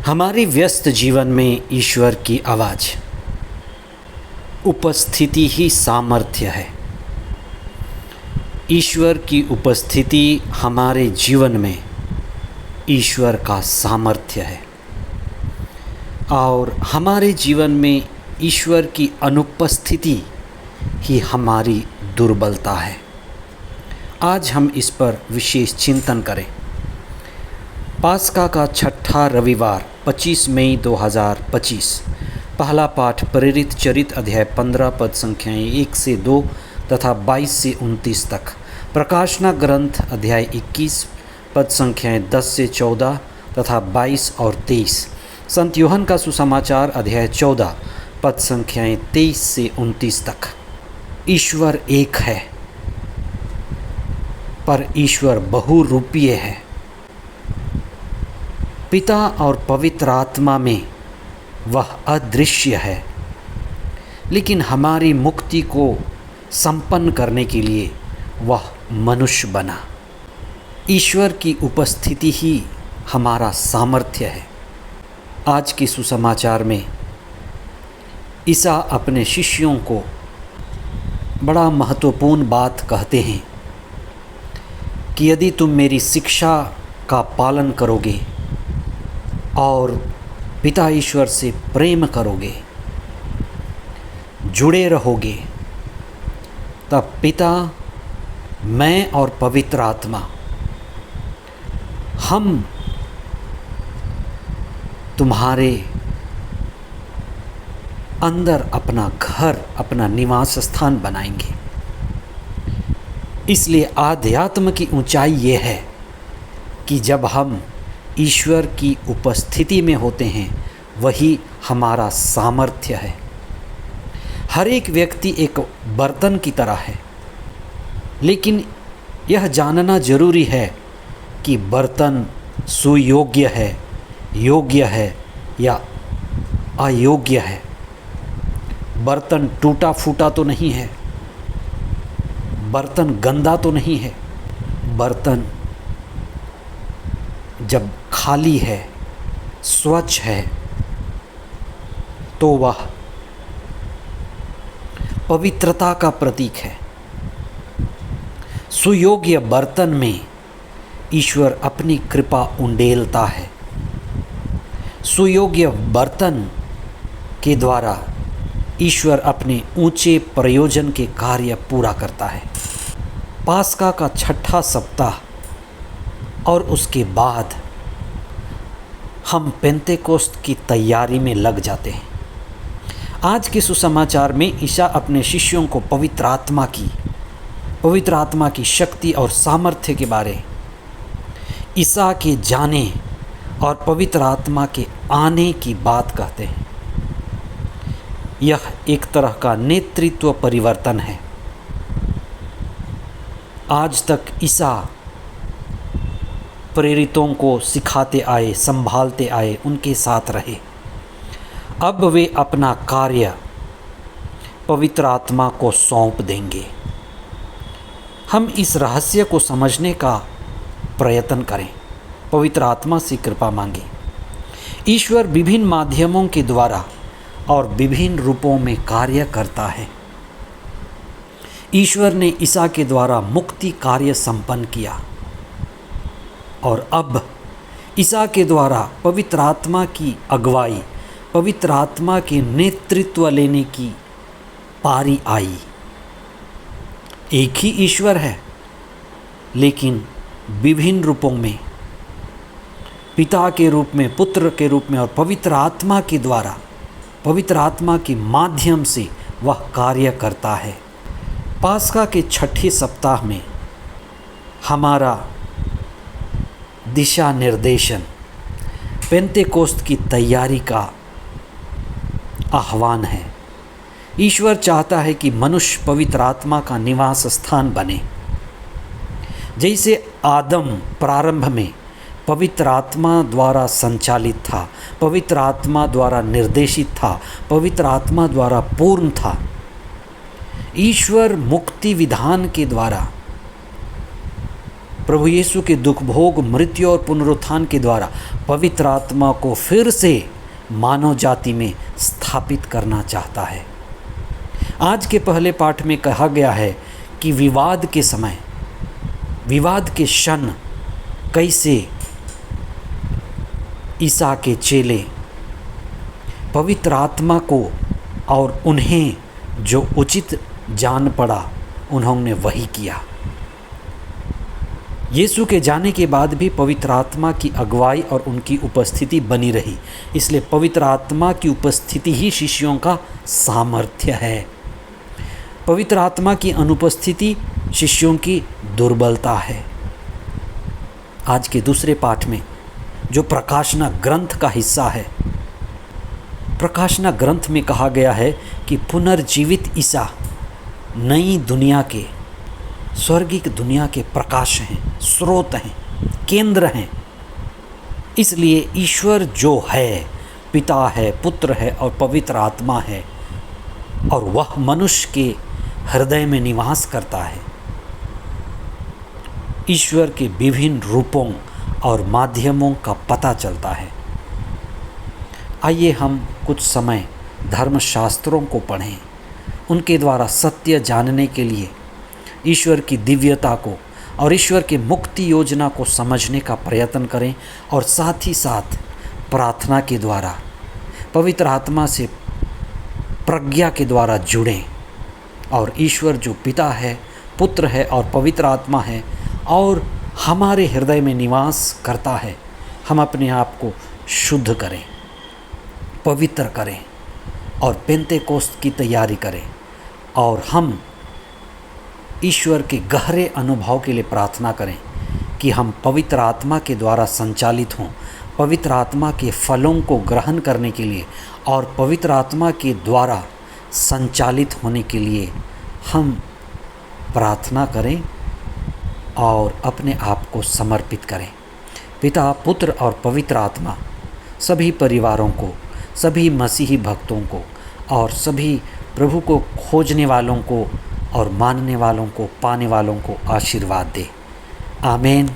हमारे व्यस्त जीवन में ईश्वर की आवाज़, उपस्थिति ही सामर्थ्य है। ईश्वर की उपस्थिति हमारे जीवन में ईश्वर का सामर्थ्य है और हमारे जीवन में ईश्वर की अनुपस्थिति ही हमारी दुर्बलता है। आज हम इस पर विशेष चिंतन करें। पास्का का छठा रविवार 25 मई 2025। पहला पाठ प्रेरित चरित अध्याय 15 पद संख्याएं 1 से 2 तथा 22 से 29 तक। प्रकाशना ग्रंथ अध्याय 21 पद संख्याएं 10 से 14 तथा 22 और 23। संत यूहन्ना का सुसमाचार अध्याय 14 पद संख्याएं 23 से 29 तक। ईश्वर एक है, पर ईश्वर बहुरूपीय है। पिता और पवित्र आत्मा में वह अदृश्य है, लेकिन हमारी मुक्ति को संपन्न करने के लिए वह मनुष्य बना। ईश्वर की उपस्थिति ही हमारा सामर्थ्य है। आज के सुसमाचार में ईसा अपने शिष्यों को बड़ा महत्वपूर्ण बात कहते हैं कि यदि तुम मेरी शिक्षा का पालन करोगे और पिता ईश्वर से प्रेम करोगे, जुड़े रहोगे, तब पिता, मैं और पवित्र आत्मा हम तुम्हारे अंदर अपना घर, अपना निवास स्थान बनाएंगे। इसलिए आध्यात्म की ऊंचाई ये है कि जब हम ईश्वर की उपस्थिति में होते हैं, वही हमारा सामर्थ्य है। हर एक व्यक्ति एक बर्तन की तरह है, लेकिन यह जानना जरूरी है कि बर्तन सुयोग्य है, योग्य है या अयोग्य है। बर्तन टूटा फूटा तो नहीं है, बर्तन गंदा तो नहीं है। बर्तन जब खाली है, स्वच्छ है, तो वह पवित्रता का प्रतीक है। सुयोग्य बर्तन में ईश्वर अपनी कृपा उंडेलता है। सुयोग्य बर्तन के द्वारा ईश्वर अपने ऊंचे प्रयोजन के कार्य पूरा करता है। पास्का का छठा सप्ताह और उसके बाद हम पेंतेकोस्त की तैयारी में लग जाते हैं। आज के सुसमाचार में ईसा अपने शिष्यों को पवित्र आत्मा की शक्ति और सामर्थ्य के बारे, ईसा के जाने और पवित्र आत्मा के आने की बात कहते हैं। यह एक तरह का नेतृत्व परिवर्तन है। आज तक ईसा प्रेरितों को सिखाते आए, संभालते आए, उनके साथ रहे। अब वे अपना कार्य पवित्र आत्मा को सौंप देंगे। हम इस रहस्य को समझने का प्रयत्न करें, पवित्र आत्मा से कृपा मांगें। ईश्वर विभिन्न माध्यमों के द्वारा और विभिन्न रूपों में कार्य करता है। ईश्वर ने ईसा के द्वारा मुक्ति कार्य संपन्न किया और अब ईसा के द्वारा पवित्र आत्मा की अगुवाई, पवित्र आत्मा के नेतृत्व लेने की पारी आई। एक ही ईश्वर है, लेकिन विभिन्न रूपों में, पिता के रूप में, पुत्र के रूप में और पवित्र आत्मा के द्वारा, पवित्र आत्मा के माध्यम से वह कार्य करता है। पास्का के छठे सप्ताह में हमारा दिशा निर्देशन पेंतेकोस्त की तैयारी का आह्वान है। ईश्वर चाहता है कि मनुष्य पवित्र आत्मा का निवास स्थान बने। जैसे आदम प्रारंभ में पवित्र आत्मा द्वारा संचालित था, पवित्र आत्मा द्वारा निर्देशित था, पवित्र आत्मा द्वारा पूर्ण था, ईश्वर मुक्ति विधान के द्वारा प्रभु यीशु के दुख भोग, मृत्यु और पुनरुत्थान के द्वारा पवित्र आत्मा को फिर से मानव जाति में स्थापित करना चाहता है। आज के पहले पाठ में कहा गया है कि विवाद के समय, विवाद के क्षण कैसे ईसा के चेले पवित्र आत्मा को और उन्हें जो उचित जान पड़ा उन्होंने वही किया। यीशु के जाने के बाद भी पवित्र आत्मा की अगुवाई और उनकी उपस्थिति बनी रही। इसलिए पवित्र आत्मा की उपस्थिति ही शिष्यों का सामर्थ्य है। पवित्र आत्मा की अनुपस्थिति शिष्यों की दुर्बलता है। आज के दूसरे पाठ में जो प्रकाशना ग्रंथ का हिस्सा है, प्रकाशना ग्रंथ में कहा गया है कि पुनर्जीवित ईसा नई दुनिया के, स्वर्गिक दुनिया के प्रकाश हैं, स्रोत हैं, केंद्र हैं। इसलिए ईश्वर जो है, पिता है, पुत्र है और पवित्र आत्मा है, और वह मनुष्य के हृदय में निवास करता है। ईश्वर के विभिन्न रूपों और माध्यमों का पता चलता है। आइए हम कुछ समय धर्मशास्त्रों को पढ़ें, उनके द्वारा सत्य जानने के लिए ईश्वर की दिव्यता को और ईश्वर की मुक्ति योजना को समझने का प्रयत्न करें, और साथ ही साथ प्रार्थना के द्वारा पवित्र आत्मा से प्रज्ञा के द्वारा जुड़ें, और ईश्वर जो पिता है, पुत्र है और पवित्र आत्मा है और हमारे हृदय में निवास करता है, हम अपने आप को शुद्ध करें, पवित्र करें और पेंतेकोस्त की तैयारी करें, और हम ईश्वर के गहरे अनुभव के लिए प्रार्थना करें कि हम पवित्र आत्मा के द्वारा संचालित हों, पवित्र आत्मा के फलों को ग्रहण करने के लिए और पवित्र आत्मा के द्वारा संचालित होने के लिए हम प्रार्थना करें और अपने आप को समर्पित करें। पिता, पुत्र और पवित्र आत्मा सभी परिवारों को, सभी मसीही भक्तों को और सभी प्रभु को खोजने वालों को और मानने वालों को, पाने वालों को आशीर्वाद दे। आमीन।